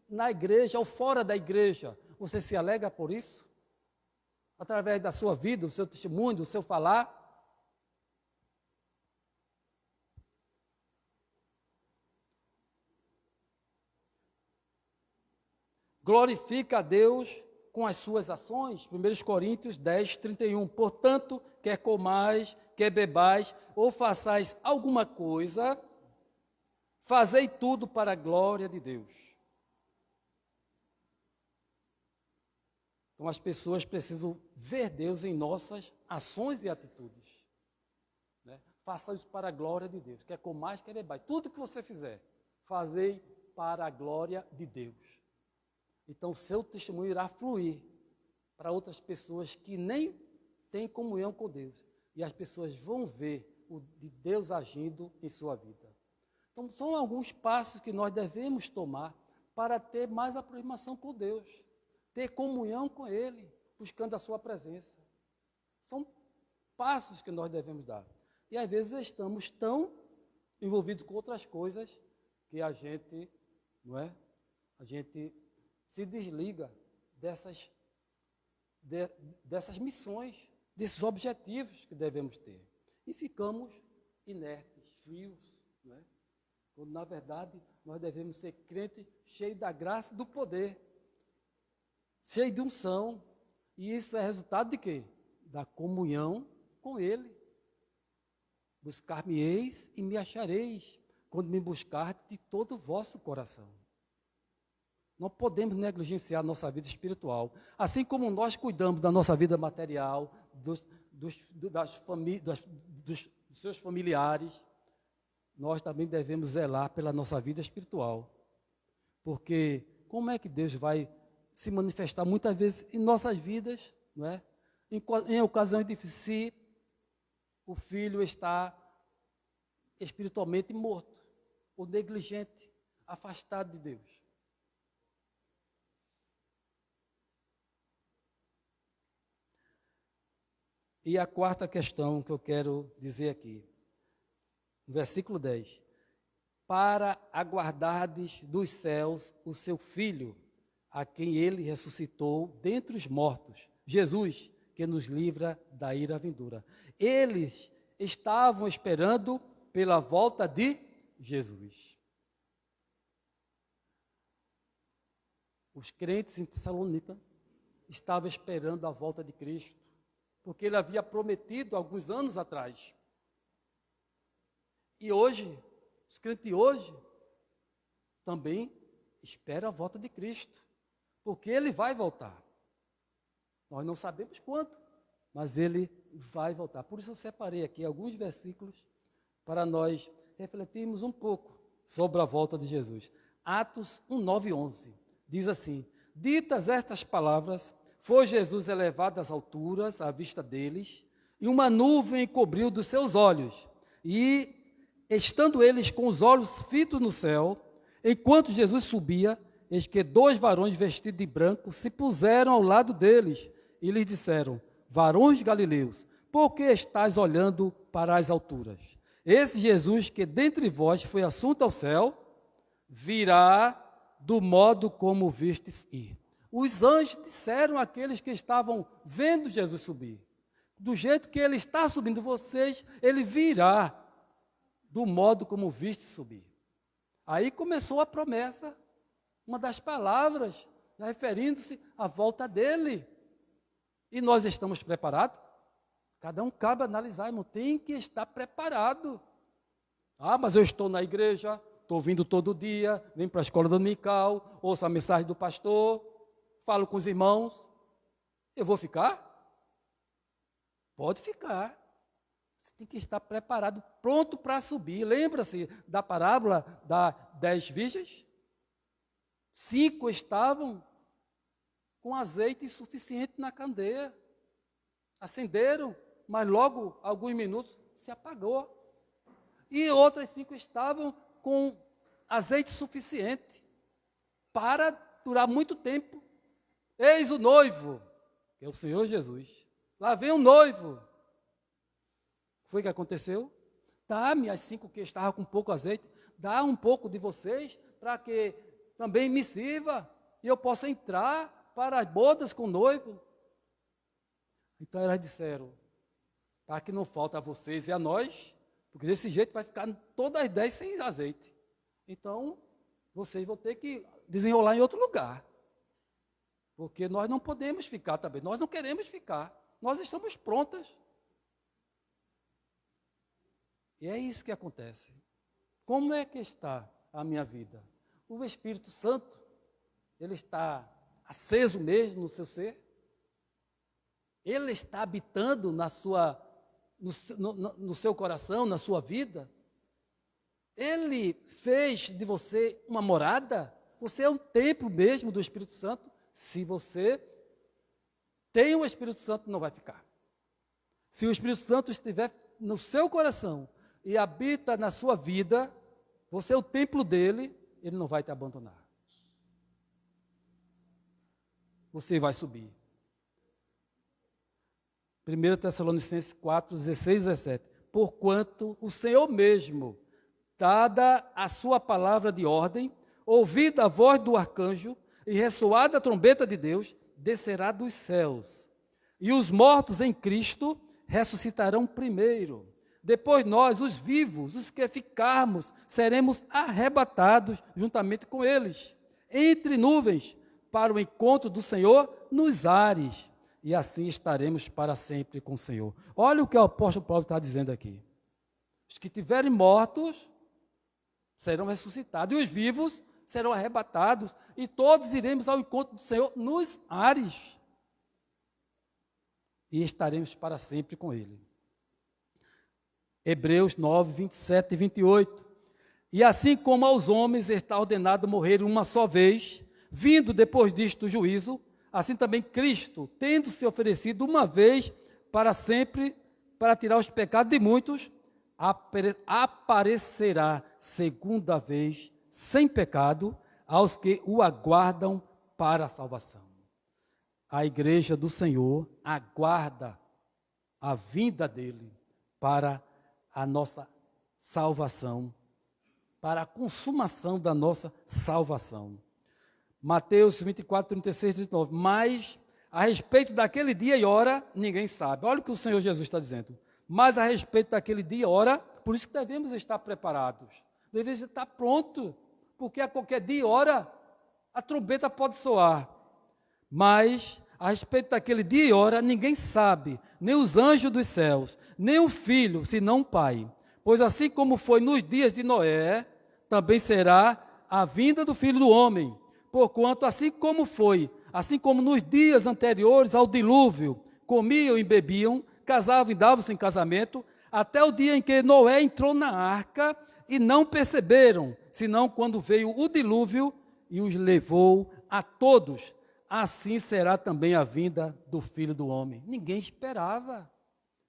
na igreja ou fora da igreja, você se alegra por isso? Através da sua vida, do seu testemunho, do seu falar? Glorifica a Deus com as suas ações. 1 Coríntios 10, 31. Portanto, quer comais, quer bebais, ou façais alguma coisa, fazei tudo para a glória de Deus. Então, as pessoas precisam ver Deus em nossas ações e atitudes. Né? Faça isso para a glória de Deus. Quer comais, quer bebais. Tudo que você fizer, fazei para a glória de Deus. Então, seu testemunho irá fluir para outras pessoas que nem têm comunhão com Deus. E as pessoas vão ver o de Deus agindo em sua vida. Então, são alguns passos que nós devemos tomar para ter mais aproximação com Deus. ter comunhão com Ele, buscando a sua presença. São passos que nós devemos dar. E às vezes estamos tão envolvidos com outras coisas que a gente, não é? A gente se desliga dessas missões, desses objetivos que devemos ter. E ficamos inertes, frios, não é? Quando, na verdade, nós devemos ser crentes cheios da graça e do poder, cheios de unção. E isso é resultado de quê? Da comunhão com Ele. Buscar-me-eis e me achareis, quando me buscardes de todo o vosso coração. Não podemos negligenciar a nossa vida espiritual. Assim como nós cuidamos da nossa vida material, dos seus familiares, nós também devemos zelar pela nossa vida espiritual. Porque como é que Deus vai se manifestar muitas vezes em nossas vidas, não é? Em ocasiões difíceis, se o filho está espiritualmente morto, ou negligente, afastado de Deus. E a quarta questão que eu quero dizer aqui, no versículo 10. Para aguardardes dos céus o seu Filho, a quem ele ressuscitou dentre os mortos, Jesus, que nos livra da ira vindoura. Eles estavam esperando pela volta de Jesus. Os crentes em Tessalônica estavam esperando a volta de Cristo, porque ele havia prometido alguns anos atrás. E hoje, os crentes de hoje também esperam a volta de Cristo, porque ele vai voltar. Nós não sabemos quando, mas ele vai voltar. Por isso eu separei aqui alguns versículos para nós refletirmos um pouco sobre a volta de Jesus. Atos 1, 9 e 11 diz assim: ditas estas palavras, foi Jesus elevado às alturas à vista deles, e uma nuvem cobriu dos seus olhos. E, estando eles com os olhos fitos no céu, enquanto Jesus subia, eis que 2 varões vestidos de branco se puseram ao lado deles e lhes disseram: varões galileus, por que estáis olhando para as alturas? Esse Jesus que dentre vós foi assunto ao céu, virá do modo como vistes ir. Os anjos disseram àqueles que estavam vendo Jesus subir: do jeito que ele está subindo vocês, ele virá do modo como viste subir. Aí começou a promessa, uma das palavras, referindo-se à volta dele. E nós estamos preparados? Cada um cabe analisar, irmão, tem que estar preparado. Ah, mas eu estou na igreja, estou vindo todo dia, venho para a escola dominical, ouço a mensagem do pastor, falo com os irmãos. Eu vou ficar? Pode ficar. Você tem que estar preparado, pronto para subir. Lembra-se da parábola das 10 virgens? 5 estavam com azeite suficiente na candeia. Acenderam, mas logo, alguns minutos, se apagou. E outras 5 estavam com azeite suficiente para durar muito tempo. Eis o noivo, que é o Senhor Jesus. Lá vem o noivo. Foi o que aconteceu? Dá-me as 5 que estavam com pouco azeite, dá um pouco de vocês, para que também me sirva, e eu possa entrar para as bodas com o noivo. Então elas disseram: para que não falta a vocês e a nós, porque desse jeito vai ficar todas as 10 sem azeite. Então, vocês vão ter que desenrolar em outro lugar. Porque nós não podemos ficar também, nós não queremos ficar, nós estamos prontas. E é isso que acontece. Como é que está a minha vida? O Espírito Santo, ele está aceso mesmo no seu ser? Ele está habitando no seu coração, na sua vida? Ele fez de você uma morada? Você é um templo mesmo do Espírito Santo? Se você tem o Espírito Santo, não vai ficar. Se o Espírito Santo estiver no seu coração e habita na sua vida, você é o templo dele, ele não vai te abandonar. você vai subir. 1 Tessalonicenses 4, 16 e 17. Porquanto o Senhor mesmo, dada a sua palavra de ordem, ouvida a voz do arcanjo e ressoada a trombeta de Deus, descerá dos céus. E os mortos em Cristo ressuscitarão primeiro. Depois nós, os vivos, os que ficarmos, seremos arrebatados juntamente com eles, entre nuvens, para o encontro do Senhor nos ares. E assim estaremos para sempre com o Senhor. Olha o que o apóstolo Paulo está dizendo aqui. Os que tiverem mortos serão ressuscitados, e os vivos serão arrebatados, e todos iremos ao encontro do Senhor nos ares. E estaremos para sempre com Ele. Hebreus 9, 27 e 28. E assim como aos homens está ordenado morrer uma só vez, vindo depois disto o juízo, assim também Cristo, tendo se oferecido uma vez para sempre, para tirar os pecados de muitos, aparecerá segunda vez, sem pecado, aos que o aguardam para a salvação. A igreja do Senhor aguarda a vinda dele para a nossa salvação, para a consumação da nossa salvação. Mateus 24, 36 e 39. Mas a respeito daquele dia e hora, ninguém sabe. Olha o que o Senhor Jesus está dizendo. Mas a respeito daquele dia e hora, por isso que devemos estar preparados. Devemos estar prontos, porque a qualquer dia e hora a trombeta pode soar. Mas a respeito daquele dia e hora, ninguém sabe, nem os anjos dos céus, nem o Filho, senão o Pai. Pois assim como foi nos dias de Noé, também será a vinda do Filho do Homem. Porquanto, assim como nos dias anteriores ao dilúvio, comiam e bebiam, casavam e davam-se em casamento, até o dia em que Noé entrou na arca e não perceberam, senão quando veio o dilúvio e os levou a todos. Assim será também a vinda do Filho do Homem. Ninguém esperava.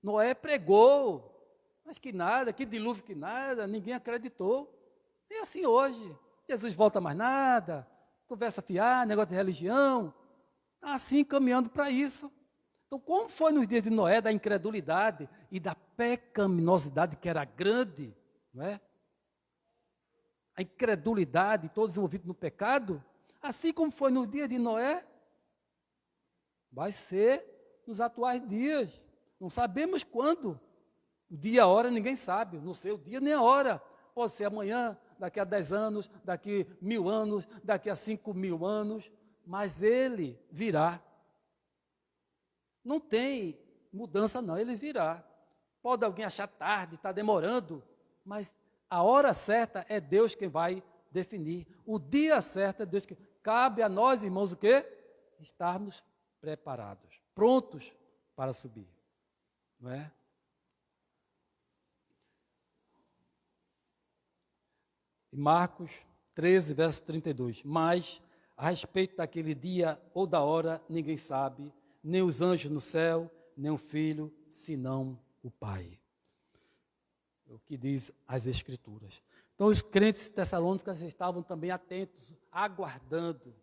Noé pregou, mas que nada, que dilúvio que nada, ninguém acreditou. É assim hoje. Jesus volta mais nada, conversa fiada, negócio de religião. Está assim caminhando para isso. Então, como foi nos dias de Noé, da incredulidade e da pecaminosidade que era grande, não é? A incredulidade, todos envolvidos no pecado, assim como foi no dia de Noé, vai ser nos atuais dias. Não sabemos quando. O dia e a hora ninguém sabe. Não sei o dia nem a hora. Pode ser amanhã, daqui a 10 anos, daqui 1000 anos, daqui a 5000 anos. Mas ele virá. Não tem mudança não, ele virá. Pode alguém achar tarde, está demorando, mas a hora certa é Deus quem vai definir. O dia certo é Deus que... Cabe a nós, irmãos, o quê? Estarmos preparados, prontos para subir. Não é? E Marcos 13, verso 32. Mas, a respeito daquele dia ou da hora, ninguém sabe, nem os anjos no céu, nem o Filho, senão o Pai. É o que diz as Escrituras. Então, os crentes tessalônicos estavam também atentos, aguardando,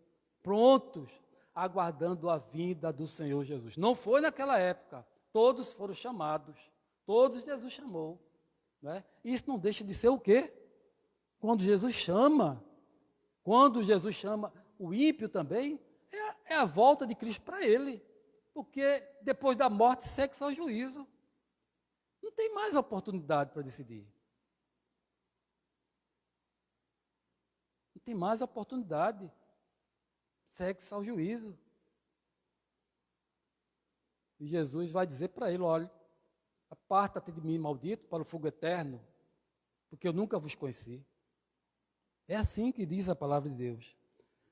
prontos, aguardando a vinda do Senhor Jesus. Não foi naquela época, todos foram chamados, todos Jesus chamou. Não é? Isso não deixa de ser o quê? Quando Jesus chama o ímpio também, é a volta de Cristo para ele. Porque depois da morte segue só o juízo. Não tem mais oportunidade para decidir. Não tem mais oportunidade. Segue só o juízo. E Jesus vai dizer para ele, olha, aparta-te de mim, maldito, para o fogo eterno, porque eu nunca vos conheci. É assim que diz a palavra de Deus.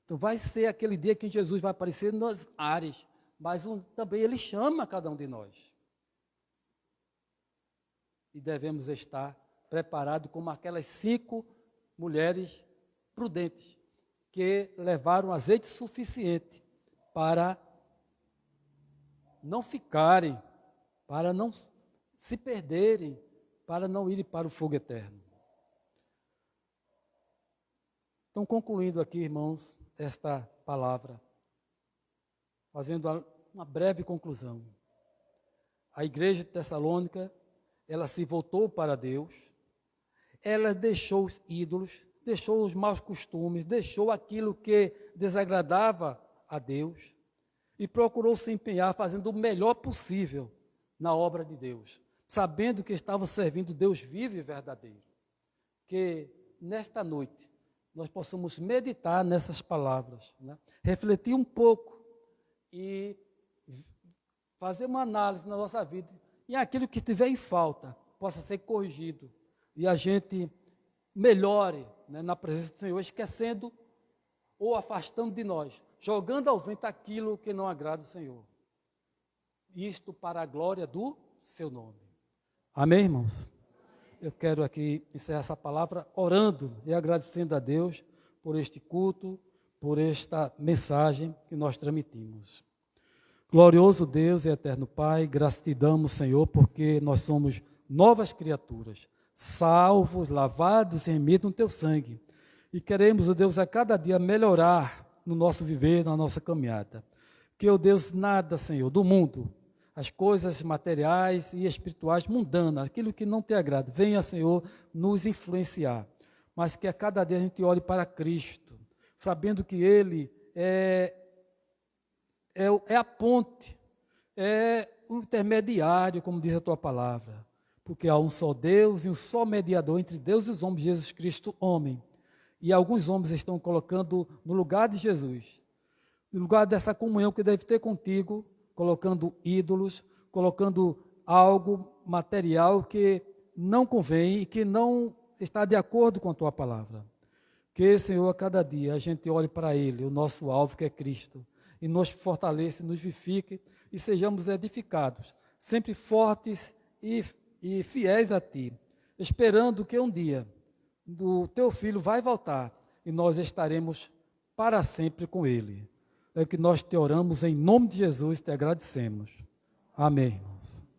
Então vai ser aquele dia que Jesus vai aparecer nas áreas, mas também ele chama cada um de nós. E devemos estar preparados como aquelas 5 mulheres prudentes que levaram azeite suficiente para não ficarem, para não se perderem, para não irem para o fogo eterno. Então, concluindo aqui, irmãos, esta palavra. fazendo uma breve conclusão. A igreja de Tessalônica, ela se voltou para Deus, ela deixou os ídolos, deixou os maus costumes, deixou aquilo que desagradava a Deus e procurou se empenhar fazendo o melhor possível na obra de Deus, sabendo que estavam servindo Deus vivo e verdadeiro. Que nesta noite nós possamos meditar nessas palavras, né? Refletir um pouco e fazer uma análise na nossa vida e aquilo que estiver em falta possa ser corrigido e a gente melhore, né, na presença do Senhor, esquecendo ou afastando de nós, jogando ao vento aquilo que não agrada o Senhor. Isto para a glória do seu nome. Amém, irmãos? Eu quero aqui encerrar essa palavra orando e agradecendo a Deus por este culto, por esta mensagem que nós transmitimos. Glorioso Deus e eterno Pai, graças te damos, Senhor, porque nós somos novas criaturas, salvos, lavados e remidos no teu sangue. E queremos, ó Deus, a cada dia melhorar no nosso viver, na nossa caminhada. Que, ó Deus, nada, Senhor, do mundo, as coisas materiais e espirituais mundanas, aquilo que não te agrada, venha, Senhor, nos influenciar. Mas que a cada dia a gente olhe para Cristo, sabendo que Ele é a ponte, é o intermediário, como diz a tua palavra. Porque há um só Deus e um só mediador entre Deus e os homens, Jesus Cristo, homem. E alguns homens estão colocando no lugar de Jesus, no lugar dessa comunhão que deve ter contigo, colocando ídolos, colocando algo material que não convém e que não está de acordo com a tua palavra. Que, Senhor, a cada dia a gente olhe para Ele, o nosso alvo que é Cristo, e nos fortaleça, nos vivifique e sejamos edificados, sempre fortes e fiéis a Ti, esperando que um dia o Teu Filho vai voltar e nós estaremos para sempre com Ele. É o que nós te oramos em nome de Jesus e te agradecemos. Amém, irmãos.